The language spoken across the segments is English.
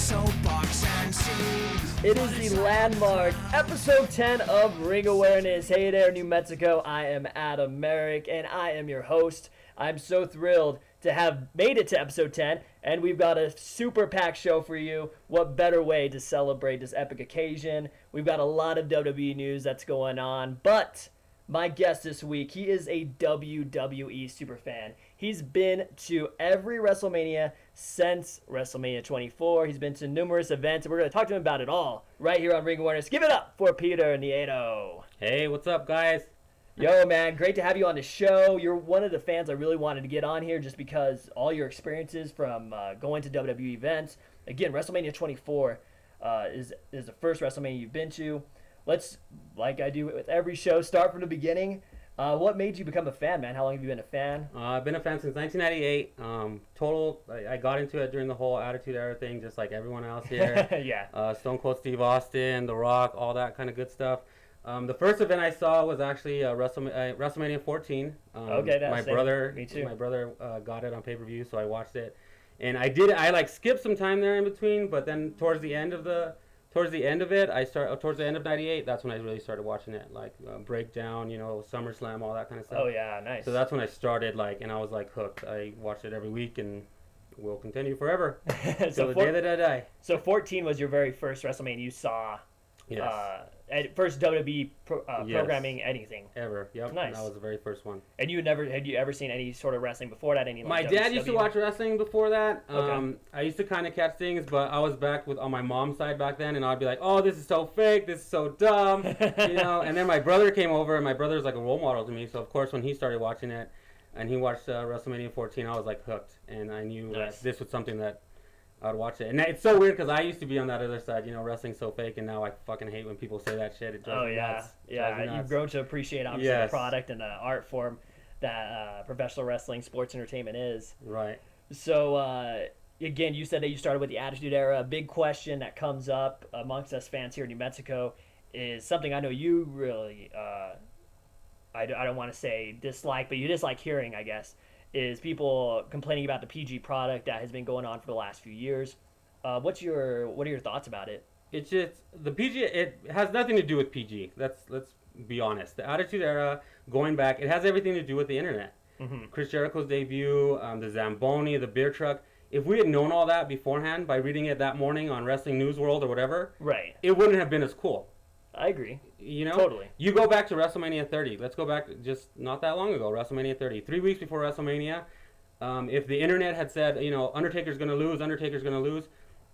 soapbox and see. It is the landmark episode 10 of Ring Awareness. Hey there, New Mexico. I am Adam Merrick, and I am your host. I'm so thrilled to have made it to episode 10, and we've got a super packed show for you. What better way to celebrate this epic occasion? We've got a lot of WWE news that's going on, but my guest this week, he is a WWE superfan. He's been to every WrestleMania since WrestleMania 24. He's been to numerous events, and we're going to talk to him about it all right here on Ring Awareness. Give it up for Peter Nieto. Hey, what's up, guys? Yo, man, great to have you on the show. You're one of the fans I really wanted to get on here just because all your experiences from going to WWE events. Again, WrestleMania 24 is the first WrestleMania you've been to. Let's, like I do with every show, start from the beginning. What made you become a fan, man? How long have you been a fan? I've been a fan since 1998. I got into it during the whole Attitude Era thing, just like everyone else here. Yeah. Stone Cold Steve Austin, The Rock, all that kind of good stuff. The first event I saw was actually WrestleMania 14. Okay, that's my brother. Me too. My brother got it on pay-per-view, so I watched it, and I skipped some time there in between, but then towards the end of '98, that's when I really started watching it, Breakdown, SummerSlam, all that kind of stuff. Oh yeah, nice. So that's when I started, and I was hooked. I watched it every week, and will continue forever till the day that I die. So 14 was your very first WrestleMania you saw. Yes. First WWE Yes. programming anything Ever. Yep. Nice. That was the very first one. and had you ever seen any sort of wrestling before that? My dad used to watch wrestling before that. Okay. I used to kind of catch things, but I was back on my mom's side back then, and I'd be like, "Oh, this is so fake. This is so dumb," And then my brother came over, and my brother's like a role model to me. So of course, when he started watching it, and he watched WrestleMania 14, I was hooked, and I knew Nice. that this was something that I'd watch it. And it's so weird because I used to be on that other side, wrestling's so fake, and now I fucking hate when people say that shit. It drives me nuts. Drives me nuts. You've grown to appreciate obviously the product and the art form that professional wrestling, sports entertainment is. Right. So again, you said that you started with the Attitude Era. A big question that comes up amongst us fans here in New Mexico is something I know you really, I don't want to say dislike, but you dislike hearing, I guess, is people complaining about the PG product that has been going on for the last few years. What are your thoughts about it? It's just the PG. It has nothing to do with PG. Let's be honest. The Attitude Era, going back, it has everything to do with the internet. Mm-hmm. Chris Jericho's debut, the Zamboni, the beer truck. If we had known all that beforehand by reading it that morning on Wrestling News World or whatever, Right. it wouldn't have been as cool. I agree. Totally. You go back to WrestleMania 30. Let's go back just not that long ago. WrestleMania 30, 3 weeks before WrestleMania. If the internet had said, Undertaker's gonna lose,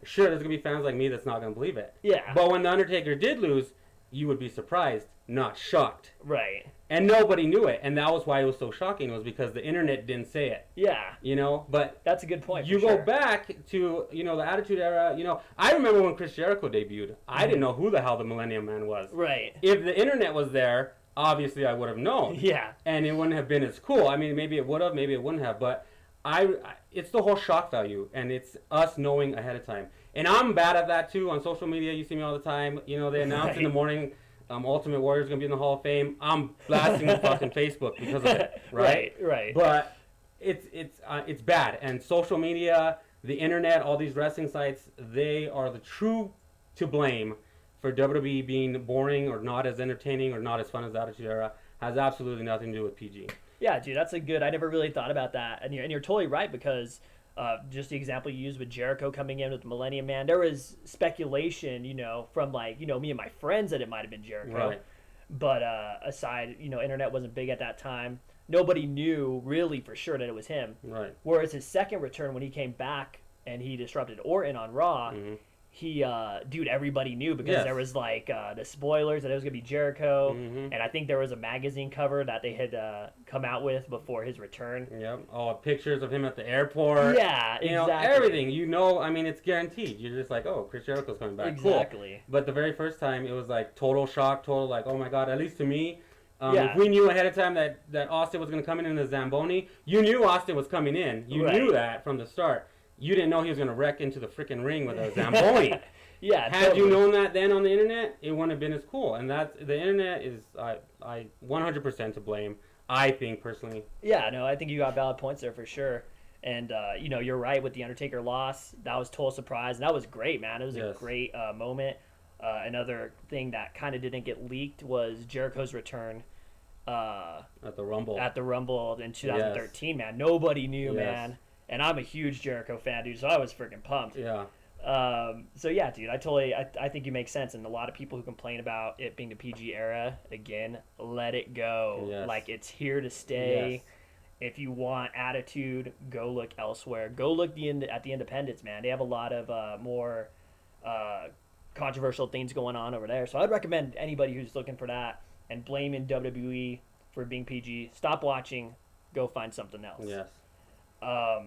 sure, there's gonna be fans like me that's not gonna believe it. Yeah. But when the Undertaker did lose, you would be surprised, not shocked. Right. And nobody knew it, and that was why it was so shocking. Was because the internet didn't say it. Yeah. But that's a good point. You go back to the Attitude Era. I remember when Chris Jericho debuted. I didn't know who the hell the Millennium Man was. Right. If the internet was there, obviously I would have known. Yeah. And it wouldn't have been as cool. I mean, maybe it would have, maybe it wouldn't have. But it's the whole shock value, and it's us knowing ahead of time. And I'm bad at that too on social media. You see me all the time. They announce in the morning. Ultimate Warrior's gonna be in the Hall of Fame. I'm blasting the fucking Facebook because of it, right? Right. But it's bad, and social media, the internet, all these wrestling sites, they are the true to blame for WWE being boring or not as entertaining or not as fun as the Attitude Era. Has absolutely nothing to do with PG. Yeah, dude, that's I never really thought about that, and you're totally right because. Just the example you used with Jericho coming in with the Millennium Man, there was speculation, from me and my friends that it might have been Jericho. Right. But aside, internet wasn't big at that time. Nobody knew really for sure that it was him. Right. Whereas his second return when he came back and he disrupted Orton on Raw, everybody knew because there was the spoilers that it was going to be Jericho, and I think there was a magazine cover that they had come out with before his return. Yep, all pictures of him at the airport. Yeah, exactly. Everything. It's guaranteed. You're just like, oh, Chris Jericho's coming back. Exactly. Cool. But the very first time, it was total shock, oh my God, at least to me. Yeah. If we knew ahead of time that Austin was going to come in the Zamboni, you knew Austin was coming in. You knew that from the start. You didn't know he was going to wreck into the freaking ring with a Zamboni. Yeah. Had you known that then on the internet, it wouldn't have been as cool. And the internet is I 100% to blame. I think personally. Yeah, no, I think you got valid points there for sure. And you're right with the Undertaker loss. That was total surprise, and that was great, man. It was a great moment. Another thing that kind of didn't get leaked was Jericho's return at the Rumble. At the Rumble in 2013, man. Nobody knew, man. And I'm a huge Jericho fan, dude, so I was freaking pumped. Yeah. So yeah, dude, I think you make sense. And a lot of people who complain about it being the PG era, again, let it go. Yes. Like, it's here to stay. Yes. If you want attitude, go look elsewhere. Go look at the independents, man. They have a lot of more controversial things going on over there. So I'd recommend anybody who's looking for that and blaming WWE for being PG, stop watching, go find something else. Yes.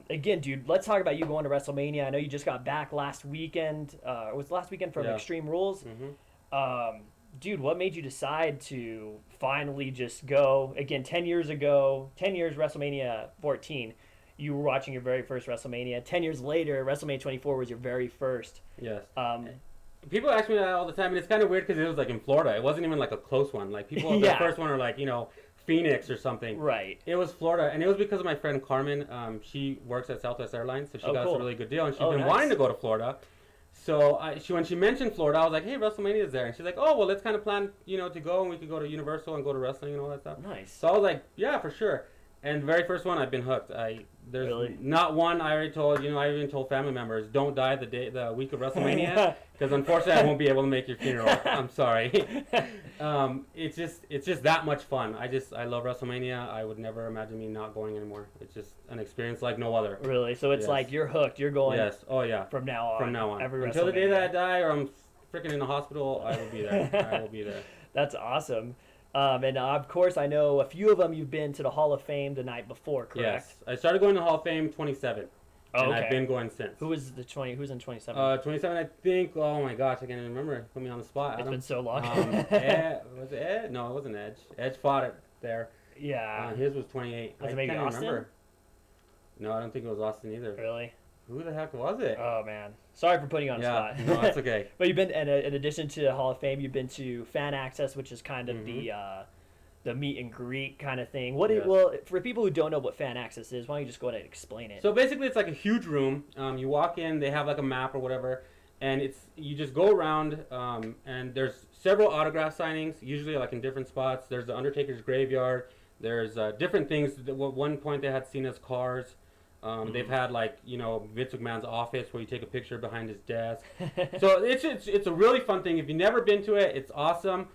Again, dude, let's talk about you going to WrestleMania. I know you just got back last weekend. It was last weekend from Extreme Rules. Mm-hmm. Dude, what made you decide to finally just go? Again, 10 years ago, 10 years WrestleMania 14, you were watching your very first WrestleMania. 10 years later, WrestleMania 24 was your very first. Yes. People ask me that all the time, and it's kind of weird because it was like in Florida. It wasn't even like a close one. Like people, the first one are like, Phoenix or something. Right. It was Florida, and it was because of my friend Carmen. She works at Southwest Airlines, so she got us a really good deal, and she's been wanting to go to Florida. So when she mentioned Florida, I was like, hey, WrestleMania is there. And she's like, oh, well, let's kind of plan, to go, and we could go to Universal and go to wrestling and all that stuff. Nice. So I was like, yeah, for sure. And the very first one, I've been hooked. There's not one. I already told I even told family members, don't die the week of WrestleMania, because unfortunately I won't be able to make your funeral. I'm sorry. It's just that much fun. I love WrestleMania. I would never imagine me not going anymore. It's just an experience like no other. Really? So it's like you're hooked. You're going. Yes. Oh yeah. From now on. From now on. Every Until the day that I die or I'm freaking in the hospital, I will be there. I will be there. That's awesome. And of course, I know a few of them you've been to the Hall of Fame the night before, correct? Yes. I started going to the Hall of Fame 27. And okay. I've been going since. Who's in 27? 27, I think. Oh my gosh, I can't even remember. Put me on the spot. It's been so long. Was it Ed? No, it wasn't Edge. Edge fought it there. Yeah. His was 28. Was it I maybe can't Austin? remember. No, I don't think it was Austin either. Really? Who the heck was it? Oh man, sorry for putting you on the spot. No, that's okay. But you've been, in addition to the Hall of Fame, you've been to Fan Access, which is kind of the meet and greet kind of thing. Well, for people who don't know what Fan Access is, why don't you just go ahead and explain it? So basically, it's like a huge room. You walk in, they have like a map or whatever, and you just go around, and there's several autograph signings, usually like in different spots. There's the Undertaker's graveyard. There's different things. At one point, they had Cena's cars. They've had like Vince McMahon's office where you take a picture behind his desk. So it's a really fun thing. If you've never been to it, it's awesome.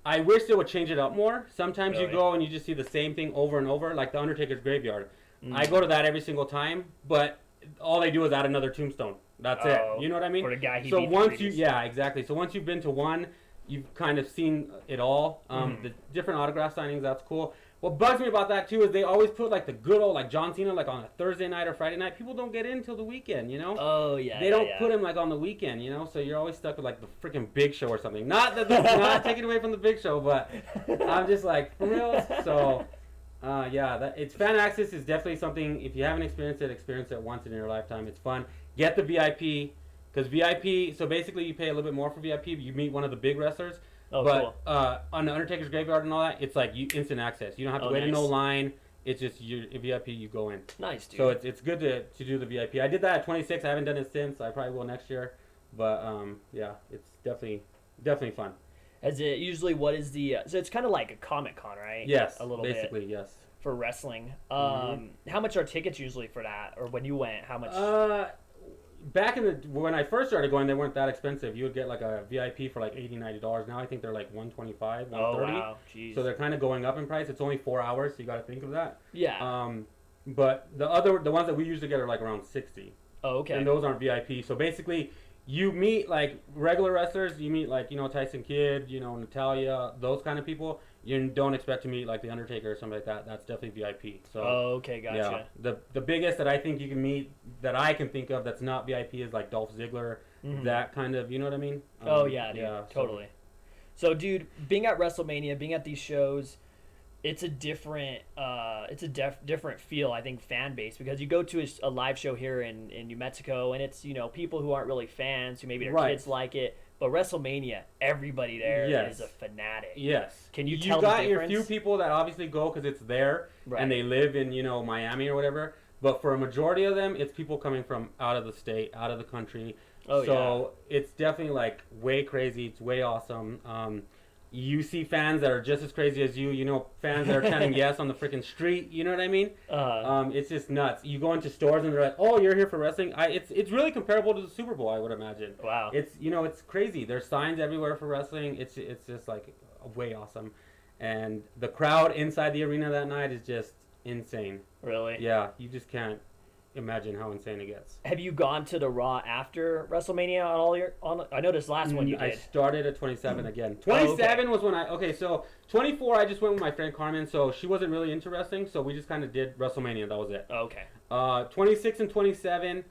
I wish they would change it up more. Sometimes you go and you just see the same thing over and over, like the Undertaker's graveyard. I go to that every single time, but all they do is add another tombstone. That's it. You know what I mean? For the guy he so beat once exactly. So once you've been to one, you've kind of seen it all. The different autograph signings, that's cool. What bugs me about that too is they always put like the good old like John Cena like on a Thursday night or Friday night. People don't get in till the weekend, Oh yeah. They don't put him like on the weekend, So you're always stuck with like the freaking Big Show or something. Not not taking away from the Big Show, but I'm just like for real. So it's Fan Access is definitely something. If you haven't experienced it once in your lifetime. It's fun. Get the VIP because VIP. So basically, you pay a little bit more for VIP. But you meet one of the big wrestlers. Oh, but cool. On the Undertaker's graveyard and all that, it's like instant access. You don't have to wait in no line. It's just you VIP, you go in. Nice, dude. So it's good to do the VIP. I did that at 26. I haven't done it since. I probably will next year. But it's definitely fun. As it usually, what is the so it's kind of like a Comic-Con, right? Yes, a little basically, bit. yes. For wrestling, how much are tickets usually for that? Or when you went, how much? Back when I first started going, they weren't that expensive. You would get like a VIP for like $80, $90. Now I think they're like $125, $130. Oh wow, jeez. So they're kind of going up in price. It's only 4 hours, so you got to think of that. Yeah. But the ones that we usually get are like around 60. Oh, okay. And those aren't VIP. So basically, you meet like regular wrestlers. You meet like Tyson Kidd, Natalia, those kind of people. You don't expect to meet like the Undertaker or something like that. That's definitely VIP. So okay, gotcha. Yeah, the biggest that I think you can meet that I can think of that's not VIP is like Dolph Ziggler. That kind of, you know what I mean? Oh yeah, dude, totally. So dude, being at WrestleMania, being at these shows, it's a different different feel, I think, fan base, because you go to a live show here in New Mexico and it's people who aren't really fans, who maybe their kids like it. But WrestleMania, everybody there is a fanatic. Yes. Can you tell got the difference? your few people that obviously go because it's there and they live in Miami or whatever. But for a majority of them, it's people coming from out of the state, out of the country. Oh, so it's definitely like way crazy. It's way awesome. You see fans that are just as crazy as you. You know, fans that are chanting yes on the freaking street. You know what I mean? It's just nuts. You go into stores and they're like, "Oh, you're here for wrestling." It's really comparable to the Super Bowl, I would imagine. Wow. It's crazy. There's signs everywhere for wrestling. It's just like way awesome, and the crowd inside the arena that night is just insane. Really? Yeah, you just can't imagine how insane it gets. Have you gone to the Raw after WrestleMania on all your? I noticed last one you did. I started at 27 again. 27 was when so 24 I just went with my friend Carmen, so she wasn't really into wrestling, so we just kind of did WrestleMania. That was it. Okay. 26 and 27.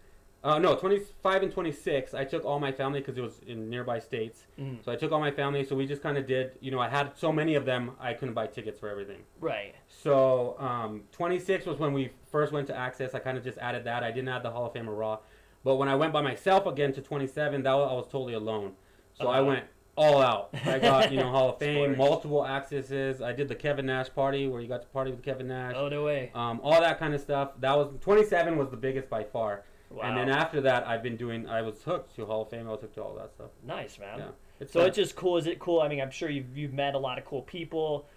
No, 25 and 26, I took all my family because it was in nearby states. Mm. So I took all my family, so we just kind of did, I had so many of them, I couldn't buy tickets for everything. Right. So 26 was when we first went to Access. I kind of just added that. I didn't add the Hall of Fame or Raw. But when I went by myself again to 27, I was totally alone. So I went all out. I got, Hall of Fame, multiple accesses. I did the Kevin Nash party where you got to party with Kevin Nash. Oh, no way. All that kind of stuff. 27 was the biggest by far. Wow. And then after that, I was hooked to Hall of Fame. I was hooked to all that stuff. Nice, man. Yeah. It's just cool. Is it cool? I mean, I'm sure you've met a lot of cool people,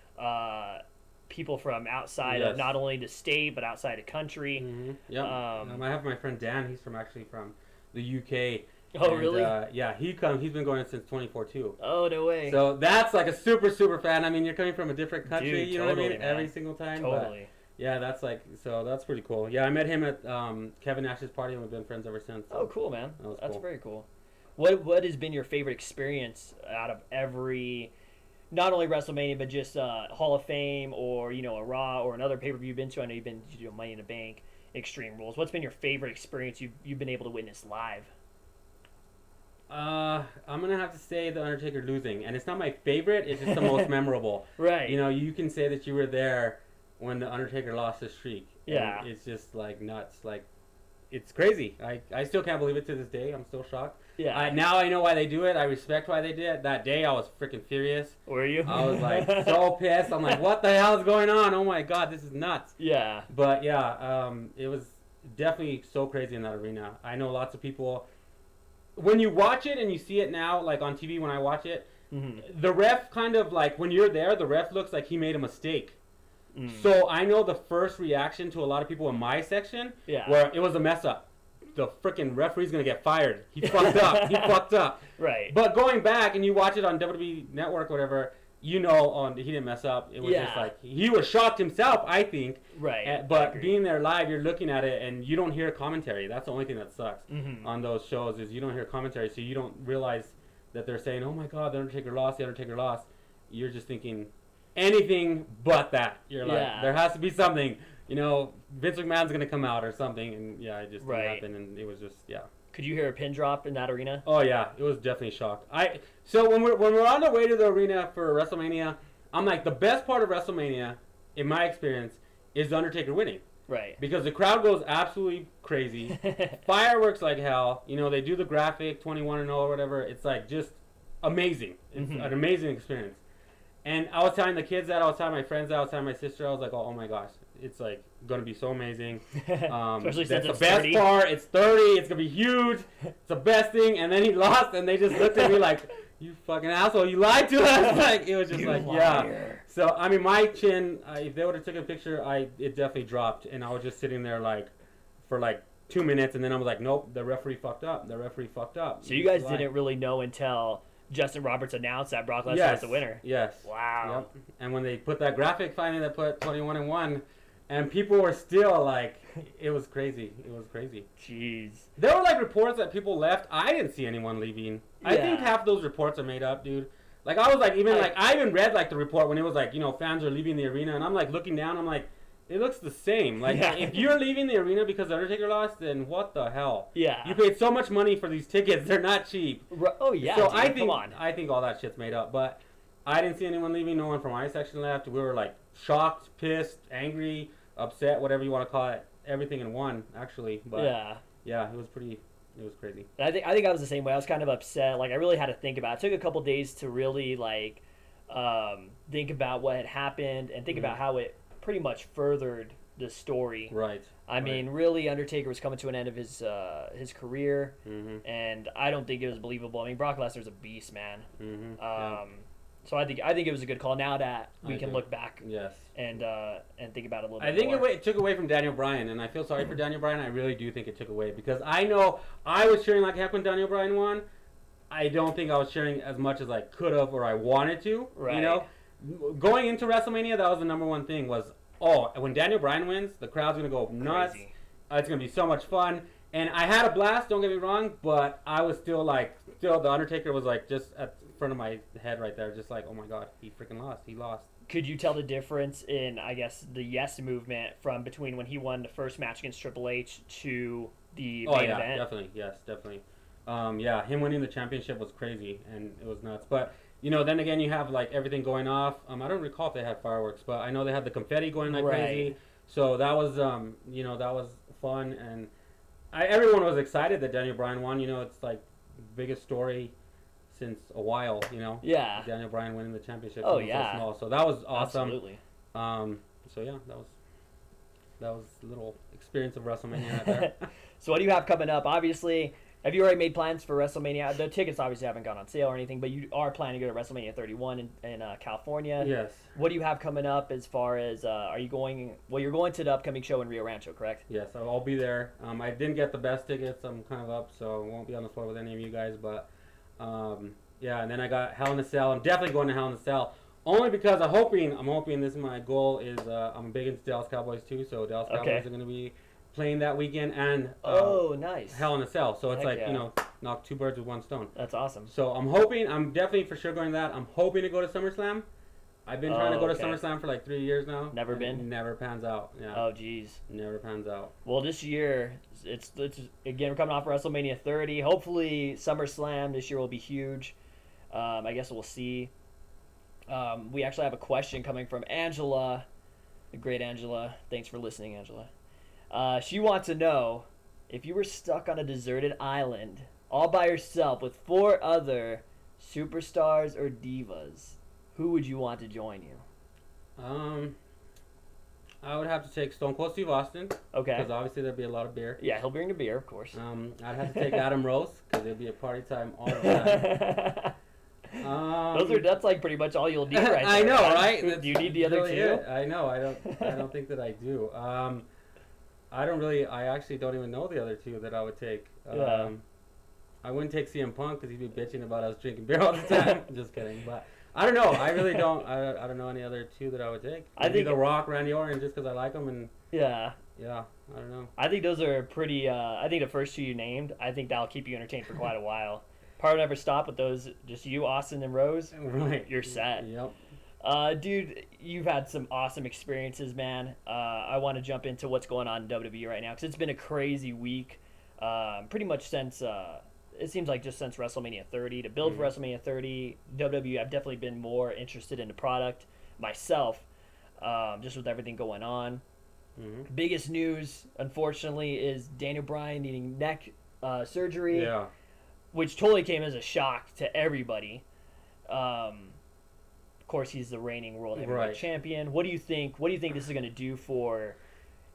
people from outside of not only the state but outside the country. Mm-hmm. Yeah. I have my friend Dan. He's from the UK. Oh, and, really? Yeah, he's been going since 24 too. Oh, no way. So that's like a super, super fan. I mean, you're coming from a different country, Dude, you know what I mean? man. Every single time. Totally. But yeah, that's pretty cool. Yeah, I met him at Kevin Nash's party and we've been friends ever since. So. Oh, cool, man. That's cool. very cool. What has been your favorite experience out of every, not only WrestleMania, but just Hall of Fame or, a Raw or another pay-per-view you've been to? I know you've been to Money in the Bank, Extreme Rules. What's been your favorite experience you've been able to witness live? I'm going to have to say The Undertaker losing. And it's not my favorite, it's just the most memorable. Right. You can say that you were there when The Undertaker lost his streak. Yeah. And it's just, like, nuts. Like, it's crazy. I still can't believe it to this day. I'm still shocked. Yeah. Now I know why they do it. I respect why they did it. That day I was freaking furious. Were you? I was like so pissed. I'm like, what the hell is going on? Oh my god, this is nuts. Yeah. But yeah, it was definitely so crazy in that arena. I know lots of people. When you watch it and you see it now, like on TV when I watch it, the ref kind of like, when you're there, the ref looks like he made a mistake. So I know the first reaction to a lot of people in my section, where it was a mess up. The freaking referee's gonna get fired. He fucked up. He fucked up. Right. But going back and you watch it on WWE Network or whatever, he didn't mess up. It was just like, he was shocked himself, I think. Right. But being there live, you're looking at it and you don't hear commentary. That's the only thing that sucks on those shows, is you don't hear commentary, so you don't realize that they're saying, oh my god, The Undertaker lost, The Undertaker lost. You're just thinking anything but that. You're like, there has to be something. Vince McMahon's going to come out or something. And yeah, it just didn't happen. And it was just, Could you hear a pin drop in that arena? Oh yeah, it was definitely shocked. So when we're on the way to the arena for WrestleMania, I'm like, the best part of WrestleMania, in my experience, is The Undertaker winning. Right. Because the crowd goes absolutely crazy. Fireworks like hell. They do the graphic 21-0 or whatever. It's like just amazing. It's an amazing experience. And I was telling the kids that, I was telling my friends that, I was telling my sister, I was like, oh my gosh, it's like going to be so amazing. Especially since it's it's the best 30. part. It's 30. It's going to be huge. It's the best thing. And then he lost, and they just looked at me like, you fucking asshole, you lied to us. Like, it was just like, yeah. So, I mean, my chin, if they would have taken a picture, it definitely dropped. And I was just sitting there like, for like 2 minutes, and then I was like, nope, the referee fucked up. The referee fucked up. So you guys didn't really know until Justin Roberts announced that Brock Lesnar was the winner. Yes. Wow. Yep. And when they put that graphic finally, that put 21-1, and people were still like, it was crazy. It was crazy. Jeez. There were like reports that people left. I didn't see anyone leaving. Yeah. I think half those reports are made up, dude. Like, I was like, I even read like the report when it was like, fans are leaving the arena, and I'm like looking down, I'm like, it looks the same. Like, if you're leaving the arena because The Undertaker lost, then what the hell? Yeah. You paid so much money for these tickets. They're not cheap. Oh, yeah. So dude, come on. I think all that shit's made up. But I didn't see anyone leaving. No one from my section left. We were, like, shocked, pissed, angry, upset, whatever you want to call it. Everything in one, actually. But yeah, it was crazy. I think I was the same way. I was kind of upset. Like, I really had to think about it. It took a couple days to really, like, think about what had happened and think about how it pretty much furthered the story. Right. I mean, really, Undertaker was coming to an end of his career, and I don't think it was believable. I mean, Brock Lesnar's a beast, man. So I think it was a good call. Now that we can look back, and think about it a little bit. I think more. it took away from Daniel Bryan, and I feel sorry for Daniel Bryan. I really do think it took away, because I know I was cheering like heck when Daniel Bryan won. I don't think I was cheering as much as I could have or I wanted to. Right. You know, going into WrestleMania, that was the number one thing was, when Daniel Bryan wins, the crowd's gonna go nuts. Crazy. It's gonna be so much fun, and I had a blast. Don't get me wrong, but I was still the Undertaker was like just at the front of my head right there, just like, oh my god, he freaking lost. He lost. Could you tell the difference in, I guess, the Yes movement from between when he won the first match against Triple H to the main event? Definitely, yes, definitely. Him winning the championship was crazy, and it was nuts. But then again, you have like everything going off. I don't recall if they had fireworks, but I know they had the confetti going like crazy. So that was, that was fun, and everyone was excited that Daniel Bryan won. It's like biggest story since a while. Yeah. Daniel Bryan winning the championship. Oh So small. So that was awesome. Absolutely. So yeah, that was a little experience of WrestleMania right there. So what do you have coming up? Obviously, have you already made plans for WrestleMania? The tickets obviously haven't gone on sale or anything, but you are planning to go to WrestleMania 31 in California. Yes. What do you have coming up as far as, are you going, you're going to the upcoming show in Rio Rancho, correct? Yes, I'll be there. I didn't get the best tickets. I'm kind of up, so I won't be on the floor with any of you guys, but and then I got Hell in a Cell. I'm definitely going to Hell in a Cell, only because I'm hoping this is my goal is, I'm big into Dallas Cowboys too, so Dallas Cowboys are going to be playing that weekend, and nice. Hell in a Cell. So it's Heck yeah. Knock two birds with one stone. That's awesome. So I'm definitely for sure going to that. I'm hoping to go to SummerSlam. I've been trying to go to SummerSlam for like 3 years now. Never been? It never pans out. Yeah. Oh, jeez. Never pans out. Well, this year, it's again, we're coming off WrestleMania 30. Hopefully, SummerSlam this year will be huge. I guess we'll see. We actually have a question coming from Angela, the great Angela. Thanks for listening, Angela. She wants to know, if you were stuck on a deserted island all by yourself with 4 other superstars or divas, who would you want to join you? I would have to take Stone Cold Steve Austin. Okay. Because obviously there'd be a lot of beer. Yeah, he'll bring a beer, of course. I'd have to take Adam Rose, because it'd be a party time all the time. That's like pretty much all you'll need right now. I know, right? Do you need the other really 2? It. I know. I don't think that I do. I actually don't even know the other 2 that I would take. I wouldn't take CM Punk because he'd be bitching about us drinking beer all the time. Just kidding. But I don't know. I really don't. I don't know any other 2 that I would take. I think The Rock, Randy Orton, just because I like them. And yeah, I don't know. I think those are pretty. I think the first 2 you named, I think that'll keep you entertained for quite a while. Probably never stop with those. Just you, Austin, and Rose. Right. You're set. Yep. Dude, you've had some awesome experiences, man. I want to jump into what's going on in WWE right now because it's been a crazy week. Pretty much since it seems like just since WrestleMania 30 to build for WrestleMania 30, WWE. I've definitely been more interested in the product myself, just with everything going on. Biggest news, unfortunately, is Daniel Bryan needing neck surgery. Yeah. Which totally came as a shock to everybody. Of course, he's the reigning world heavyweight champion. What do you think? What do you think this is going to do for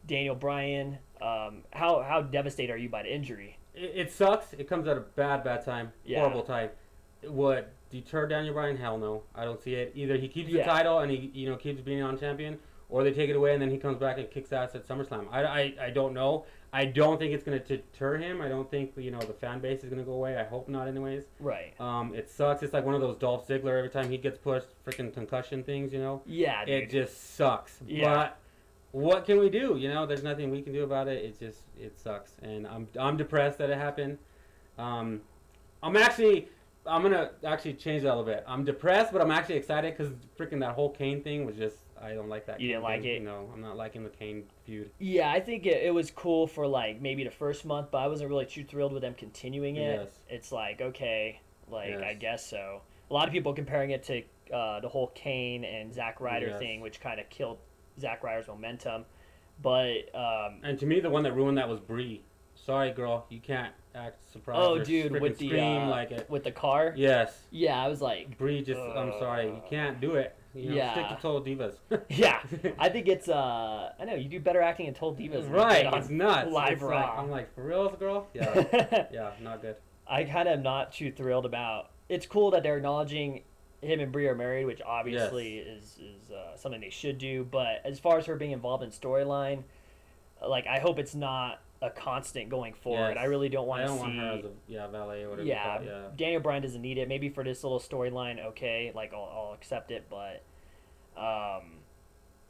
Daniel Bryan? How devastated are you by the injury? It sucks. It comes at a bad time. Yeah. Horrible time. Would deter Daniel Bryan? Hell no. I don't see it. Either he keeps the title and he keeps being on champion, or they take it away and then he comes back and kicks ass at SummerSlam. I don't know. I don't think it's going to deter him. I don't think the fan base is going to go away. I hope not, anyways. Right. It sucks. It's like one of those Dolph Ziggler every time he gets pushed, freaking concussion things. Yeah, dude. It just sucks. Yeah. But what can we do? There's nothing we can do about it. It sucks, and I'm depressed that it happened. I'm gonna actually change that a little bit. I'm depressed, but I'm actually excited because freaking that whole Kane thing was just. I don't like that. You didn't like it? No, I'm not liking the Kane feud. Yeah, I think it was cool for like maybe the first month, but I wasn't really too thrilled with them continuing it. Yes. It's like, okay, I guess so. A lot of people comparing it to the whole Kane and Zack Ryder thing, which kind of killed Zack Ryder's momentum. But and to me, the one that ruined that was Brie. sorry, girl, you can't act surprised. Oh, or dude, freaking with the scream like it. with the car. Yes. Yeah, I was like, Bree, just I'm sorry, you can't do it. You know, Yeah. stick to Total Divas. yeah. I think it's I know you do better acting in Total Divas. than Right, you did on it's nuts. Live It's Raw. like, I'm like, for reals, girl? Yeah, yeah, not good. I kind of am not too thrilled about. It's cool that they're acknowledging him and Brie are married, which obviously is something they should do. But as far as her being involved in storyline, like I hope it's not a constant going forward. Yes. I really don't want I to don't see. want her as a valet or whatever. Yeah, You call it, Daniel Bryan doesn't need it. Maybe for this little storyline, okay, like I'll accept it. But,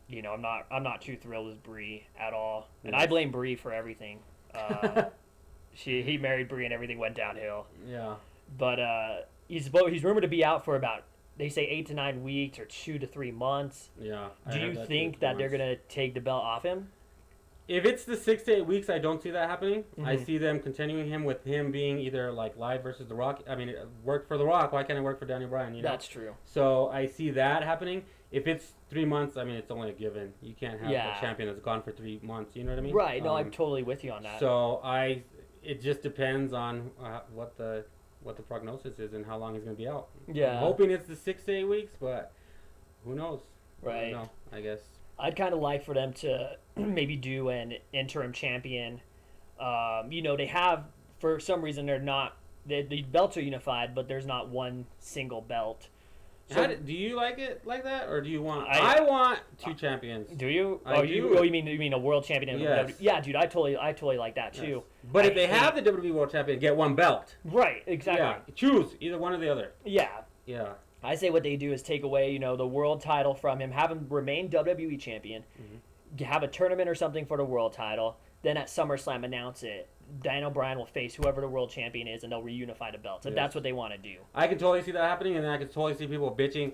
you know, I'm not too thrilled with Brie at all, and I Yes. blame Brie for everything. He married Brie and everything went downhill. Yeah. But he's rumored to be out for about, they say 8 to 9 weeks or 2 to 3 months. Yeah. I Do heard you that think too, that they're 2 months. gonna take the belt off him? If it's the 6 to 8 weeks, I don't see that happening. I Mhm. see them continuing him with him being either like live versus The Rock. I mean, it worked for The Rock. Why can't it work for Daniel Bryan? You know? That's true. So I see that happening. If it's 3 months, I mean, it's only a given. You can't have Yeah. a champion that's gone for 3 months. You know what I mean? Right. No, I'm totally with you on that. So it just depends on what the prognosis is and how long he's gonna be out. Yeah. I'm hoping it's the 6 to 8 weeks, but who knows? Right. No, I guess. I'd kind of like for them to maybe do an interim champion. You know, they have, for some reason, they're not, the belts are unified, but there's not one single belt. So, Do you like it like that, or do you want? I- I want 2 champions. do you? I do. You mean a world champion? In Yes. WWE? Yeah, dude, I totally like that Yes. too. But if I they have hate- the WWE World Champion, get 1 belt. Right, exactly. Yeah, choose either one or the other. Yeah. Yeah. I say what they do is take away, you know, the world title from him, have him remain WWE champion, have a tournament or something for the world title, then at SummerSlam announce it. Daniel Bryan will face whoever the world champion is, and they'll reunify the belts. If Yes. that's what they want to do. I can totally see that happening, and then I can totally see people bitching.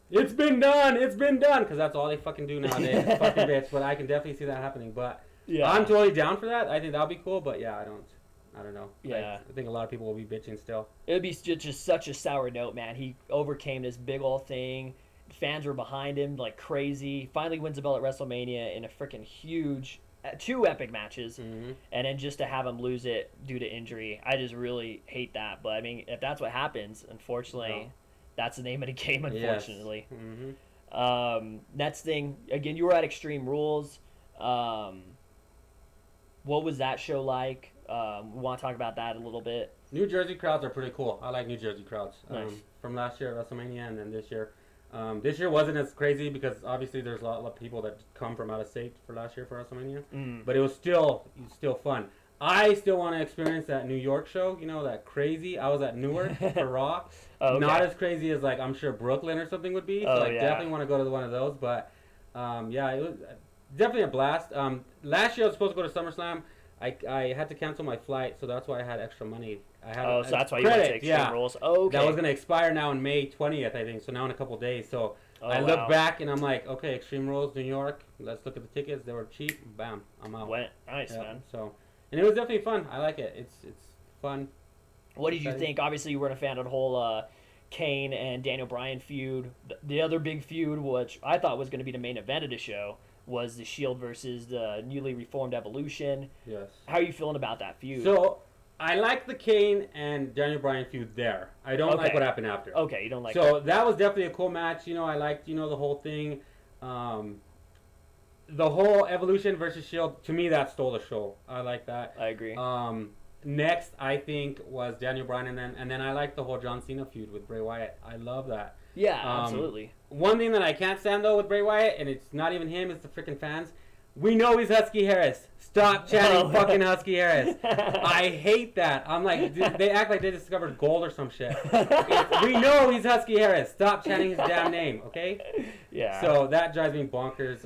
It's been done, because that's all they fucking do nowadays. It's fucking bitch. But I can definitely see that happening. But Yeah. I'm totally down for that. I think that'll be cool. But yeah, I don't know. Yeah. I think a lot of people will be bitching still. It would be just such a sour note, man. He overcame this big old thing. Fans were behind him like crazy. Finally wins the belt at WrestleMania in a freaking huge, 2 epic matches. Mm-hmm. And then just to have him lose it due to injury, I just really hate that. But I mean, if that's what happens, unfortunately, that's the name of the game. Unfortunately. Yes. Mm-hmm. Next thing, again, you were at Extreme Rules. What was that show like? We want to talk about that a little bit. New Jersey crowds are pretty cool. I like New Jersey crowds. Nice. From last year at WrestleMania and then this year. This year wasn't as crazy because obviously there's a lot of people that come from out of state for last year for WrestleMania. But it was still fun. I still want to experience that New York show. You know, that crazy. I was at Newark for Raw. Okay. Not as crazy as like I'm sure Brooklyn or something would be. So I yeah. definitely want to go to one of those. But yeah, it was definitely a blast. Last year I was supposed to go to SummerSlam. I had to cancel my flight, so that's why I had extra money. I had So that's why you went to credit, Extreme Rules. Okay. That was gonna expire now on May 20th, I think. So now in a couple days. So I wow. look back and I'm like, okay, Extreme Rules, New York. Let's look at the tickets. They were cheap. Bam, I'm out. Nice, Yeah, man. So, and it was definitely fun. I like it. It's fun. What did you Exciting. think? Obviously, you weren't a fan of the whole Kane and Daniel Bryan feud. The other big feud, which I thought was going to be the main event of the show, was the Shield versus the newly reformed Evolution. Yes. How are you feeling about that feud? So I like the Kane and Daniel Bryan feud there. I don't like Okay. what happened after. Okay, you don't like So that was definitely a cool match. You know, I liked, the whole thing. The whole Evolution versus Shield, to me, that stole the show. I like that. I agree. Next, I think, was Daniel Bryan, and then I like the whole John Cena feud with Bray Wyatt. I love that. Yeah, absolutely. One thing that I can't stand, though, with Bray Wyatt, and it's not even him, it's the freaking fans. We know he's Husky Harris. Stop chanting fucking Husky Harris. I hate that. I'm like, they act like they discovered gold or some shit. We know he's Husky Harris. Stop chanting his damn name, okay? Yeah. So that drives me bonkers.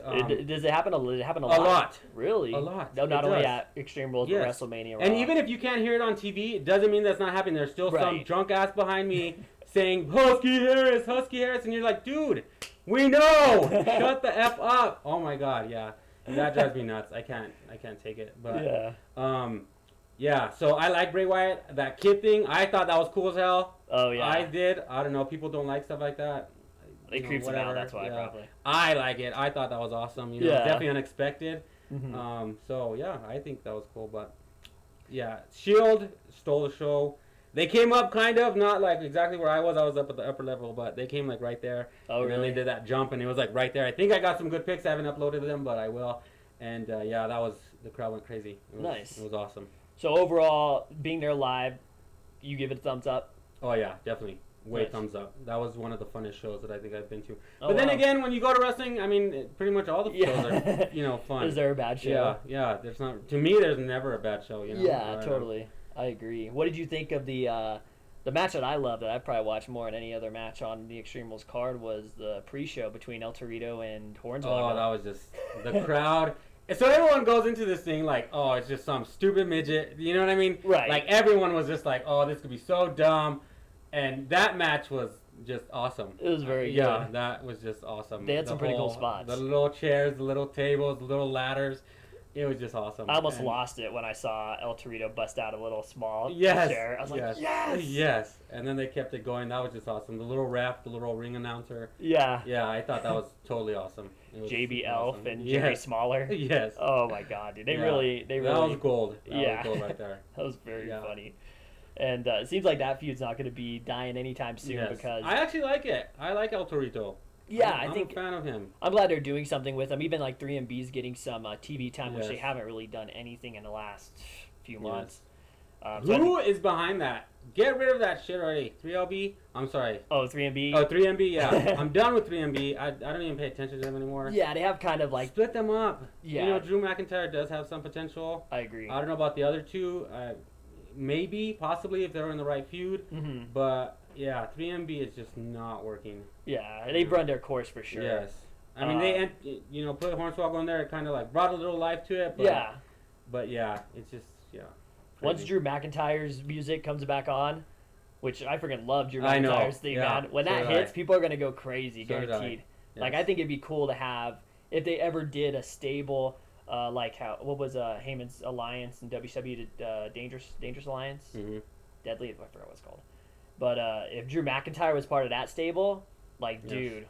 Does it happen? It happen a a lot. Really? A lot. No, not It only does. at Extreme Rules, Yes. but WrestleMania. And Raw. even if you can't hear it on TV, it doesn't mean that's not happening. There's still some Right. drunk ass behind me saying, Husky Harris, and you're like, dude, we know! Shut the F up! Oh my god, yeah. That drives me nuts. I can't take it. But Yeah. yeah, so I like Bray Wyatt. That kid thing, I thought that was cool as hell. Oh yeah. I did. I don't know, people don't like stuff like that. It creeps them out. That's why probably. I like it. I thought that was awesome. Yeah. Definitely unexpected. Mhm. So yeah, I think that was cool, but Yeah, Shield stole the show. They came up kind of, not like exactly where I was. I was up at the upper level, but they came like right there. Oh, and really? then they did that jump, and it was like right there. I think I got some good pics. I haven't uploaded them, but I will. And yeah, the crowd went crazy. Nice. It was awesome. So overall, being there live, you give it a thumbs up? Oh yeah, definitely. Way Nice. thumbs up. That was one of the funnest shows that I think I've been to. Oh, But then wow. again, when you go to wrestling, I mean, pretty much all the shows are, fun. Is there a bad show? Yeah. There's not. To me, there's never a bad show. Yeah, totally. I agree. What did you think of the match that I loved that I probably watched more than any other match on the Extreme Rules card was the pre-show between El Torito and Hornswoggle. Oh, that was just the crowd. And so everyone goes into this thing like, oh, it's just some stupid midget. You know what I mean? Right. Like everyone was just like, oh, this could be so dumb. And that match was just awesome. It was very Yeah, good. that was just awesome. They had some pretty cool spots. The little chairs, the little tables, the little ladders. It was just awesome. I almost And- lost it when I saw El Torito bust out a little small Yes. chair. I was like, yes! Yes. And then they kept it going. That was just awesome. The little ref, the little ring announcer. Yeah. Yeah, I thought that was totally awesome. It was JB super Elf awesome. and Jerry Yes. Smaller. Yes. Oh my God, dude! They Yeah. really. That was gold. That Yeah. was gold right there. That was very Yeah. funny. And it seems like that feud's not going to be dying anytime soon Yes. because I actually like it. I like El Torito. yeah, I'm I think a fan of him. I'm glad they're doing something with them. Even like 3MB's getting some TV time, which Yes. they haven't really done anything in the last few Yes. months. So I Who think- is behind that? Get rid of that shit already. 3LB? I'm sorry. Oh, 3MB. Oh, 3MB, yeah. I'm done with 3MB. I don't even pay attention to them anymore. Yeah, they have kind of like. Split them up. Yeah. You know, Drew McIntyre does have some potential. I agree. I don't know about the other two. Maybe, possibly, if they're in the right feud. hmm But, yeah, 3MB is just not working. Yeah, they've run their course for sure. Yes. I mean, put Hornswoggle in there. It kind of like brought a little life to it. But, Yeah. But, yeah, it's just, yeah. Once crazy. Drew McIntyre's music comes back on, which I freaking love Drew I know, McIntyre's theme, yeah, man. When so that did hits, I. people are gonna go crazy, So did I. guaranteed. Like Yes. I think it'd be cool to have if they ever did a stable, like what was Heyman's alliance in WCW, Dangerous Alliance, Mhm. Deadly, I forgot what it's called. But if Drew McIntyre was part of that stable, like Yes. dude,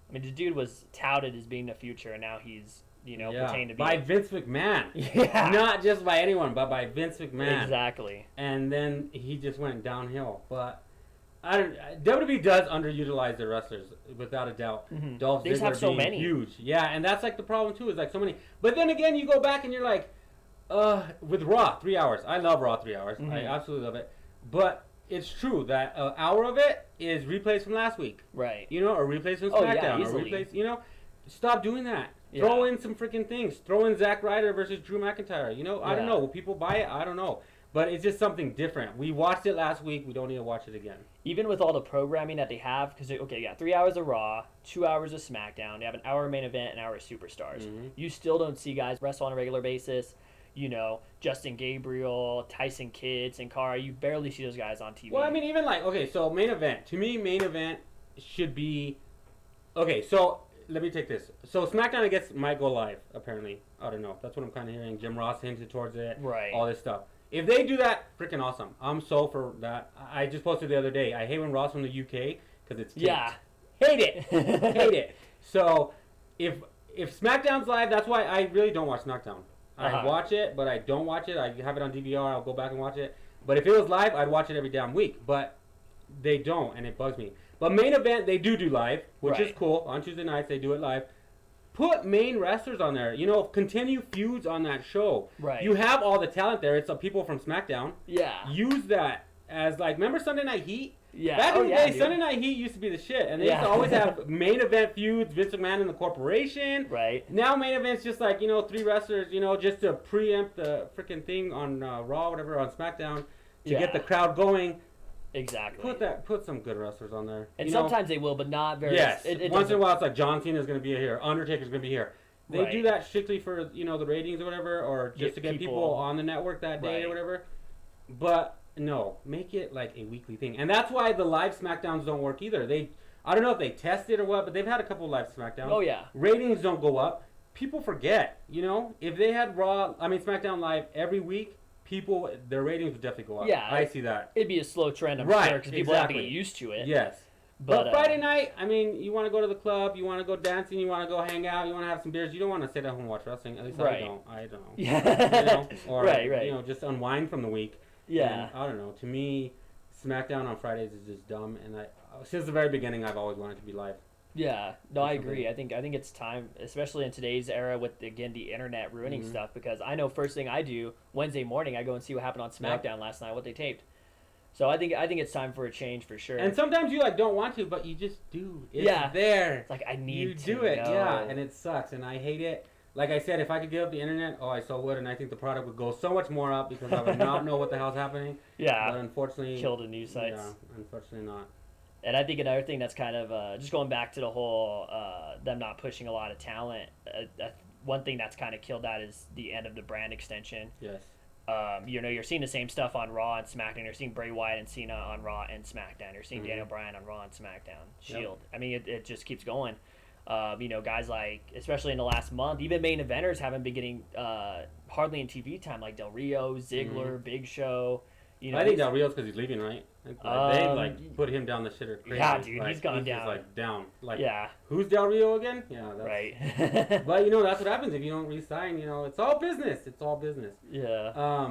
I mean the dude was touted as being the future, and now he's pertained to be by Vince McMahon. yeah, Not just by anyone, but by Vince McMahon. exactly. And then he just went downhill. But WWE does underutilize their wrestlers without a doubt. Mhm. Dolph They just Ziggler have so being many. huge. Yeah, and that's like the problem too. Is like so many. But then again, you go back and you're like, with Raw 3 hours. I love Raw 3 hours. Mhm. I absolutely love it. But it's true that an hour of it is replays from last week. Right. Or replays from Oh, yeah, SmackDown. easily. Or replays. Stop doing that. Yeah. Throw in some freaking things. Throw in Zack Ryder versus Drew McIntyre. I don't Yeah. know. Will people buy it? I don't know. But it's just something different. We watched it last week. We don't need to watch it again. Even with all the programming that they have, because 3 hours of Raw, 2 hours of SmackDown, they have an hour main event, an hour of Superstars. Mhm. You still don't see guys wrestle on a regular basis. Justin Gabriel, Tyson Kidd, Sin Cara, you barely see those guys on TV. Well, I mean, even so main event. To me, main event should be... Okay, so let me take this. So SmackDown, I guess, might go live, apparently. I don't know. That's what I'm kind of hearing. Jim Ross hinted towards it. Right. All this stuff. If they do that, freaking awesome. I'm so for that. I just posted the other day. I hate when Ross from the UK, because it's taped. Yeah. Hate it. Hate it. So, if SmackDown's live, that's why I really don't watch SmackDown. I Uh-huh. watch it, but I don't watch it. I have it on DVR. I'll go back and watch it. But if it was live, I'd watch it every damn week. But they don't, and it bugs me. But main event, they do live, which is Right. cool. On Tuesday nights, they do it live. Put main wrestlers on there. Continue feuds on that show. Right. You have all the talent there. It's people from SmackDown. Yeah. Use that as remember Sunday Night Heat? Yeah. Back in the day, dude. Sunday Night Heat used to be the shit, and they Yeah. used to always have main event feuds, Vince McMahon and the corporation. Right. Now main event's just 3 wrestlers, just to preempt the freaking thing on Raw, whatever, on SmackDown, to Yeah. get the crowd going. Exactly. Put some good wrestlers on there. And sometimes they will, but not very. Yes. It Once in doesn't- a while, it's like John Cena's going to be here, Undertaker's going to be here. They Right. do that strictly for the ratings or whatever, or just Get to get people people- on the network that day Right. or whatever. But no, make it like a weekly thing, and that's why the live SmackDowns don't work either. I don't know if they tested or what, but they've had a couple of live SmackDowns. Oh yeah. Ratings don't go up. People forget. If they had SmackDown live every week, their ratings would definitely go up. Yeah. I see that. It'd be a slow trend, I'm Right, sure, because people have to exactly. get used to it. Yes. But Friday night, I mean, you want to go to the club, you want to go dancing, you want to go hang out, you want to have some beers. You don't want to sit at home and watch wrestling. At least Right. I don't. Yeah. Or Right. just unwind from the week. Yeah. And I don't know. To me, SmackDown on Fridays is just dumb. And since the very beginning, I've always wanted to be live. Yeah, no, I agree. I think it's time, especially in today's era with again the internet ruining stuff. Because I know first thing I do Wednesday morning, I go and see what happened on SmackDown last night, what they taped. So I think it's time for a change for sure. And sometimes you don't want to, but you just do. It's there. It's like I need to do it. know. Yeah, and it sucks, and I hate it. Like I said, if I could give up the internet, I so would, and I think the product would go so much more up because I would not know what the hell's happening. Yeah, but unfortunately, kill the news sites. Yeah, unfortunately not. And I think another thing that's kind of just going back to the whole them not pushing a lot of talent. One thing that's kind of killed that is the end of the brand extension. Yes. You're seeing the same stuff on Raw and SmackDown. You're seeing Bray Wyatt and Cena on Raw and SmackDown. You're seeing Daniel Bryan on Raw and SmackDown. Shield. Yep. I mean, it just keeps going. Guys like, especially in the last month, even main eventers haven't been getting hardly in TV time, like Del Rio, Ziggler, Big Show. I think Del Rio's because he's leaving, right? They put him down the shitter crazy. Yeah, dude, he's gone down. Just, down. Who's Del Rio again? Yeah, that's right. But that's what happens if you don't re-sign. It's all business. It's all business. Yeah.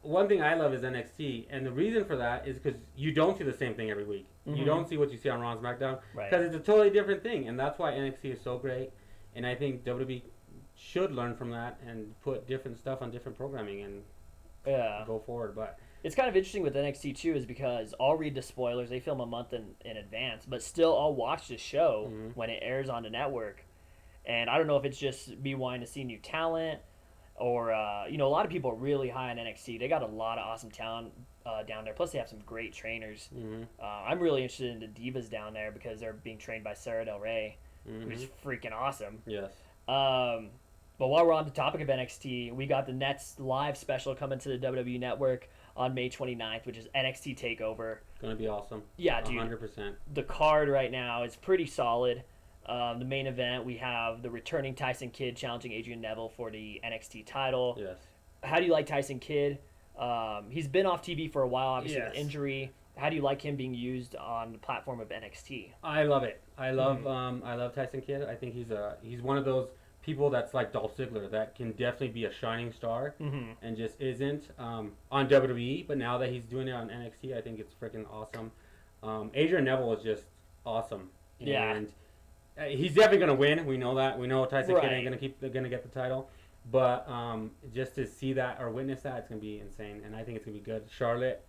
One thing I love is NXT, and the reason for that is because you don't see the same thing every week. You don't see what you see on Raw and SmackDown because it's a totally different thing, and that's why NXT is so great. And I think WWE should learn from that and put different stuff on different programming and go forward. But it's kind of interesting with NXT too, is because I'll read the spoilers. They film a month in advance, but still I'll watch the show when it airs on the network. And I don't know if it's just me wanting to see new talent, or a lot of people are really high on NXT. They got a lot of awesome talent down there. Plus, they have some great trainers. I'm really interested in the divas down there because they're being trained by Sarah Del Rey, who's freaking awesome. Yes. But while we're on the topic of NXT, we got the next live special coming to the WWE Network on May 29th, which is NXT TakeOver. Gonna be awesome. Yeah, dude. 100%. The card right now is pretty solid. The main event, we have the returning Tyson Kidd challenging Adrian Neville for the NXT title. Yes. How do you like Tyson Kidd? He's been off TV for a while, obviously with injury. How do you like him being used on the platform of NXT? I love it. I love Tyson Kidd. I think he's one of those people that's like Dolph Ziggler that can definitely be a shining star and just isn't on WWE. But now that he's doing it on NXT, I think it's freaking awesome. Adrian Neville is just awesome. And he's definitely gonna win. We know that. We know Tyson Kidd ain't gonna get the title. But just to see that or witness that, it's gonna be insane. And I think it's gonna be good. Charlotte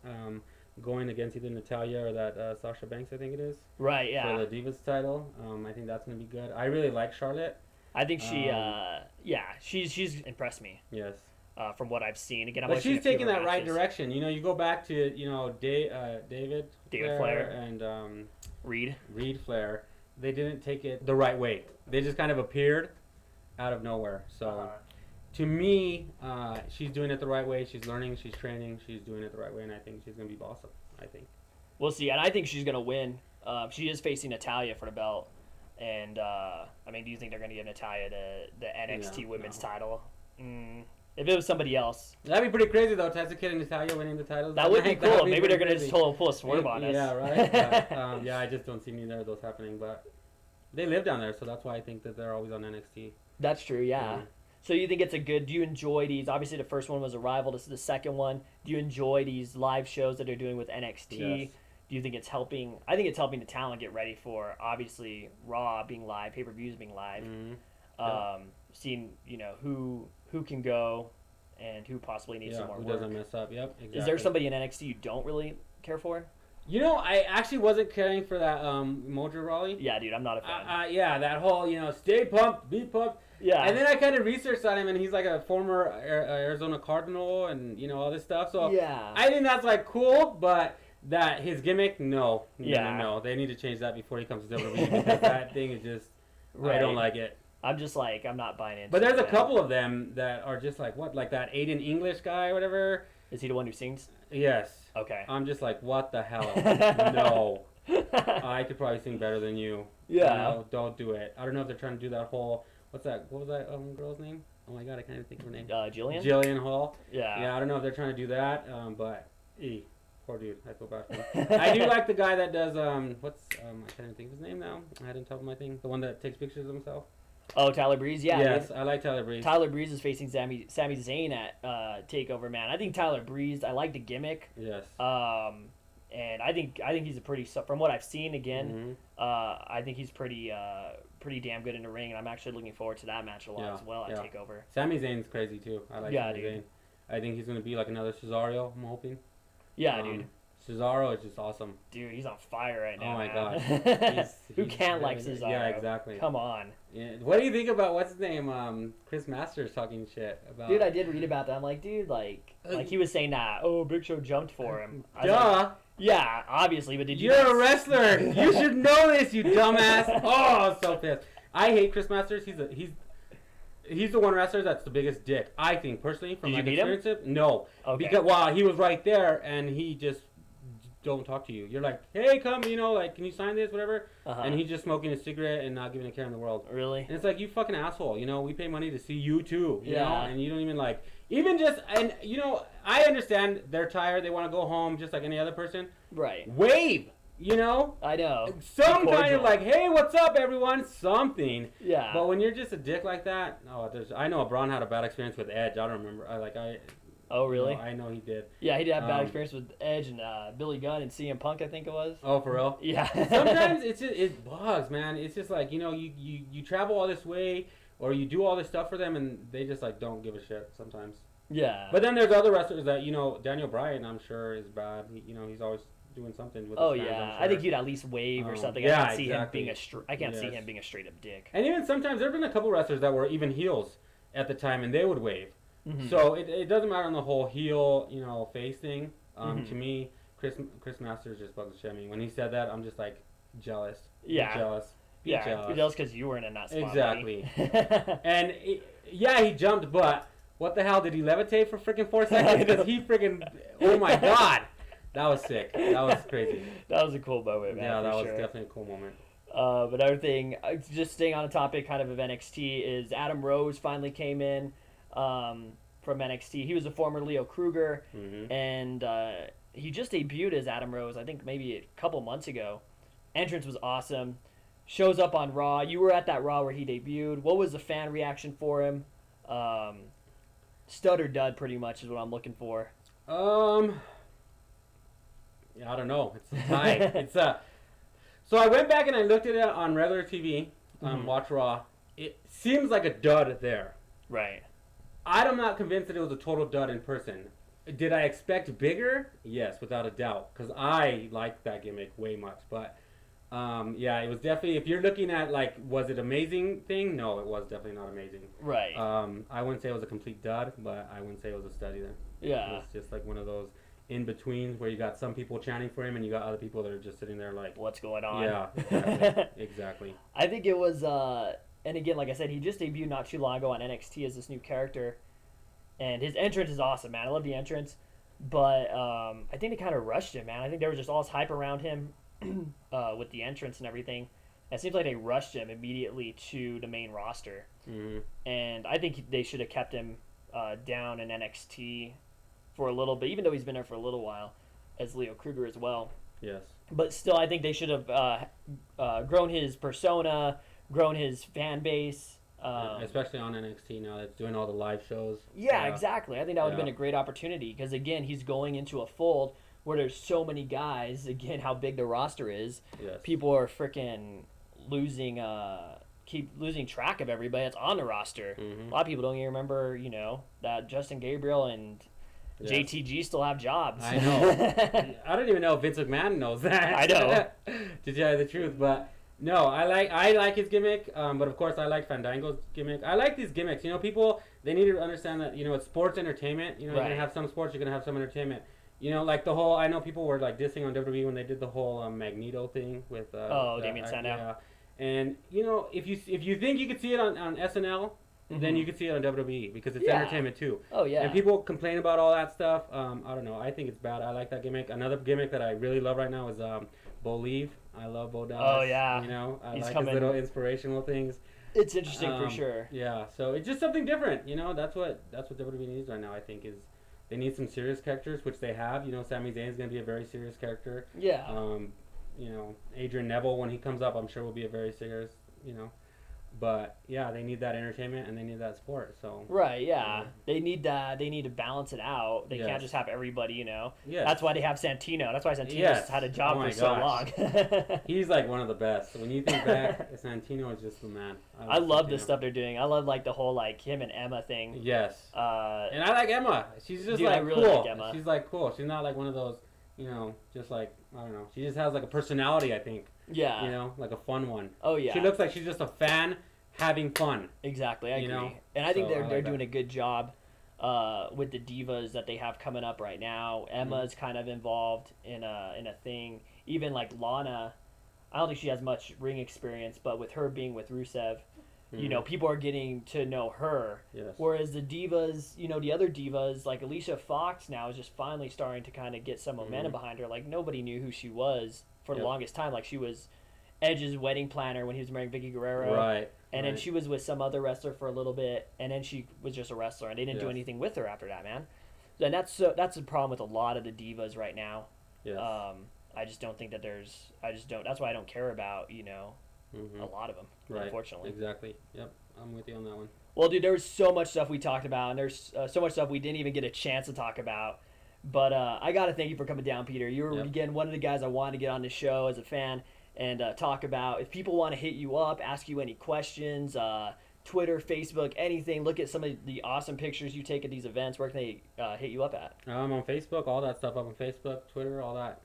going against either Natalya or that Sasha Banks, I think it is. Right. Yeah. For the Divas title. I think that's gonna be good. I really like Charlotte. I think she's impressed me. Yes. From what I've seen. Again, but she's taking that right direction. You go back to David Flair and Reed Flair. They didn't take it the right way. They just kind of appeared out of nowhere. So to me, she's doing it the right way. She's learning. She's training. She's doing it the right way, and I think she's gonna be awesome. I think. We'll see, and I think she's gonna win. She is facing Natalya for the belt. And, do you think they're going to give Natalya the NXT Women's title? If it was somebody else. That'd be pretty crazy, though. Tyson Kidd and Natalya winning the titles. That would be cool. Maybe they're going to just pull a swerve on us. Yeah, right? But, I just don't see neither of those happening. But they live down there, so that's why I think that they're always on NXT. That's true, yeah. So you think do you enjoy these? Obviously, the first one was Arrival. This is the second one. Do you enjoy these live shows that they're doing with NXT? Yes. Do you think it's helping? I think it's helping the talent get ready for, obviously, Raw being live, pay-per-views being live. Seeing, who can go and who possibly needs some more work. Who doesn't mess up. Yep, exactly. Is there somebody in NXT you don't really care for? I actually wasn't caring for that Mojo Rawley. Yeah, dude, I'm not a fan. That whole, stay pumped, be pumped. Yeah. And then I kind of researched on him, and he's like a former Arizona Cardinal and, all this stuff. So I think that's, cool, but... That his gimmick, no. They need to change that before he comes to WWE because that thing is just, I don't like it. I'm just I'm not buying into it. But there's a couple of them that are just like that Aiden English guy or whatever. Is he the one who sings? Yes. Okay. I'm just like, what the hell? No. I could probably sing better than you. Yeah. No, don't do it. I don't know if they're trying to do that whole, what was that girl's name? Oh my God, I can't even think of her name. Jillian? Jillian Hall. Yeah. Yeah, I don't know if they're trying to do that, but, Poor dude. I feel bad for him. I do like the guy that does I can't even think of his name now. I had him top of my thing. The one that takes pictures of himself. Oh, Tyler Breeze, yeah. Yes, Dude. I like Tyler Breeze. Tyler Breeze is facing Sami Zayn at Takeover, man. I think Tyler Breeze. I like the gimmick. Yes. And I think he's a pretty, from what I've seen again, I think he's pretty damn good in the ring, and I'm actually looking forward to that match a lot as well at Takeover. Sami Zayn's crazy too. I like Sami Zayn. I think he's gonna be like another Cesaro. I'm hoping. Yeah, dude. Cesaro is just awesome. Dude, he's on fire right now. Oh my god. Who can't like Cesaro? Yeah, exactly. Come on. Yeah. What do you think about what's his name? Chris Masters talking shit about. Dude, I did read about that. I'm like, dude, like he was saying that. Oh, Big Show jumped for him. Duh. Like, yeah, obviously, but did you? You're a wrestler. You should know this, you dumbass. Oh, I'm so pissed. I hate Chris Masters. He's the one wrestler that's the biggest dick. I think personally from Did my you meet him? experience. No, Okay. because he was right there and he just don't talk to you. You're like, hey, come, like, can you sign this, whatever? And he's just smoking a cigarette and not giving a care in the world. Really? And it's like, you fucking asshole. We pay money to see you too. You know? And you don't even I understand they're tired. They want to go home just like any other person. Right. Wave. I know. Some kind of like, hey, what's up, everyone? Something. Yeah. But when you're just a dick like that, I know Braun had a bad experience with Edge. I don't remember. Oh, really? I know he did. Yeah, he did have bad experience with Edge and Billy Gunn and CM Punk, I think it was. Oh, for real? Yeah. Sometimes it bugs, man. It's just like, you travel all this way or you do all this stuff for them and they just like don't give a shit sometimes. Yeah. But then there's other wrestlers that, Daniel Bryan, I'm sure is bad. He's always doing something with his fans, I'm sure. I think he'd at least wave or something. Yeah, I can't see him being see him being a straight up dick. And even sometimes there've been a couple wrestlers that were even heels at the time and they would wave. Mm-hmm. So it doesn't matter on the whole heel, face thing. To me, Chris Masters just bugs the shit out of me. When he said that, I'm just like jealous. Yeah. Jealous. Jealous because you weren't in that spot. Exactly. And he jumped, but what the hell, did he levitate for freaking 4 seconds? Because he freaking, oh my god, that was sick. That was crazy. That was a cool moment, man. Yeah, that was definitely a cool moment. But another thing, just staying on the topic kind of NXT, is Adam Rose finally came in from NXT. He was a former Leo Kruger, and he just debuted as Adam Rose, I think maybe a couple months ago. Entrance was awesome. Shows up on Raw. You were at that Raw where he debuted. What was the fan reaction for him? Stud or dud, pretty much, is what I'm looking for. Yeah, I don't know. It's a tie. It's So I went back and I looked at it on regular TV, Watch Raw. It seems like a dud there. Right. I'm not convinced that it was a total dud in person. Did I expect bigger? Yes, without a doubt, because I like that gimmick way much. But yeah, it was definitely. If you're looking at like, was it amazing thing? No, it was definitely not amazing. Right. I wouldn't say it was a complete dud, but I wouldn't say it was a stud either. Yeah. It was just like one of those in betweens where you got some people chanting for him and you got other people that are just sitting there like, what's going on? Yeah, exactly. Exactly. I think it was, and again, like I said, he just debuted not too long ago on NXT as this new character, and his entrance is awesome, man. I love the entrance, but I think they kind of rushed him, man. I think there was just all this hype around him with the entrance and everything. It seems like they rushed him immediately to the main roster, and I think they should have kept him down in NXT for a little bit, even though he's been there for a little while, as Leo Kruger as well. Yes. But still, I think they should have grown his persona, grown his fan base. Especially on NXT now that's doing all the live shows. Yeah, exactly. I think that would have been a great opportunity because, again, he's going into a fold where there's so many guys. Again, how big the roster is. Yes. People are freaking keep losing track of everybody that's on the roster. A lot of people don't even remember, that Justin Gabriel and JTG still have jobs. I know. I don't even know if Vince McMahon knows that. I know. To tell you the truth, but no, I like his gimmick. But of course, I like Fandango's gimmick. I like these gimmicks. People they need to understand that it's sports entertainment. You're gonna have some sports, you're gonna have some entertainment. Like the whole. I know people were like dissing on WWE when they did the whole Magneto thing with. Damien Sandow. Yeah. And if you think you could see it on SNL. Then you can see it on WWE because it's entertainment too. Oh yeah. And people complain about all that stuff. I don't know. I think it's bad. I like that gimmick. Another gimmick that I really love right now is Bo Leave. I love Bo Dallas. Oh yeah. I like his little inspirational things. It's interesting for sure. Yeah. So it's just something different. That's what WWE needs right now. I think is They need some serious characters, which they have. You know, Sami Zayn's going to be a very serious character. Yeah. You know, Adrian Neville, when he comes up, I'm sure will be a very serious, you know. But yeah, they need that entertainment and they need that sport. So right, yeah, they need that. They need to balance it out. They can't Yes. just have everybody, you know. Yes. That's why they have Santino. That's why Santino's Yes. had a job Oh my for so gosh. long. he's like one of the best. When you think back, Santino is just the man. I love Santino. the stuff they're doing. I love like the whole like him and Emma thing. Yes. And I like Emma. She's just Dude, I like really cool. like Emma. She's like cool. She's not like one of those, you know, just like I don't know. She just has like a personality. I think. Yeah. You know, like a fun one. Oh yeah. She looks like she's just a fan having fun. Exactly, I agree. know? And I think So, I they're like doing that. a good job with the divas that they have coming up right now. Emma's kind of involved in a thing. Even like Lana, I don't think she has much ring experience, but with her being with Rusev, you know, people are getting to know her. Yes. Whereas the divas, you know, the other divas, like Alicia Fox now is just finally starting to kind of get some momentum behind her. Like nobody knew who she was for the longest time. Like she was Edge's wedding planner when he was marrying Vicky Guerrero. Right. And then she was with some other wrestler for a little bit, and then she was just a wrestler, and they didn't do anything with her after that, man. And that's the problem with a lot of the divas right now. Yes. I just don't think that that's why I don't care about, you know, a lot of them, Right. unfortunately. Exactly. Yep. I'm with you on that one. Well, dude, there was so much stuff we talked about, and there's so much stuff we didn't even get a chance to talk about. But I got to thank you for coming down, Peter. You were, again, one of the guys I wanted to get on the show as a fan and talk about. If people want to hit you up, ask you any questions, Twitter, Facebook, anything, look at some of the awesome pictures you take at these events, where can they hit you up at? I'm on Facebook, all that stuff up on Facebook, Twitter, all that.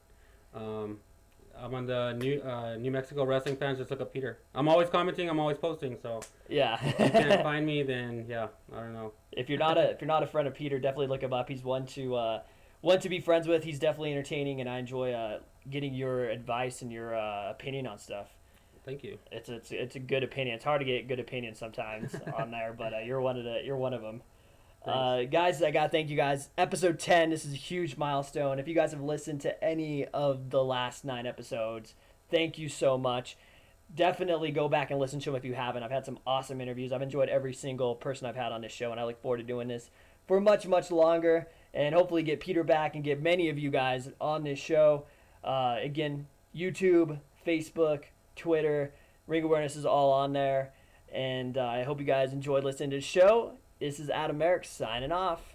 I'm on the New Mexico Wrestling Fans. Just look up Peter. I'm always commenting. I'm always posting. So Yeah. if you can't find me, then yeah, I don't know. If you're not a friend of Peter, definitely look him up. He's one to be friends with. He's definitely entertaining, and I enjoy getting your advice and your opinion on stuff. Thank you. It's a good opinion. It's hard to get good opinions sometimes on there, but you're one of them. Guys, I gotta thank you guys. Episode 10. This is a huge milestone. If you guys have listened to any of the last 9 episodes, thank you so much. Definitely go back and listen to them if you haven't. I've had some awesome interviews. I've enjoyed every single person I've had on this show, and I look forward to doing this for much, much longer, and hopefully get Peter back and get many of you guys on this show. Again, YouTube, Facebook, Twitter, Ring Awareness is all on there, and I hope you guys enjoyed listening to the show. This is Adam Merrick signing off.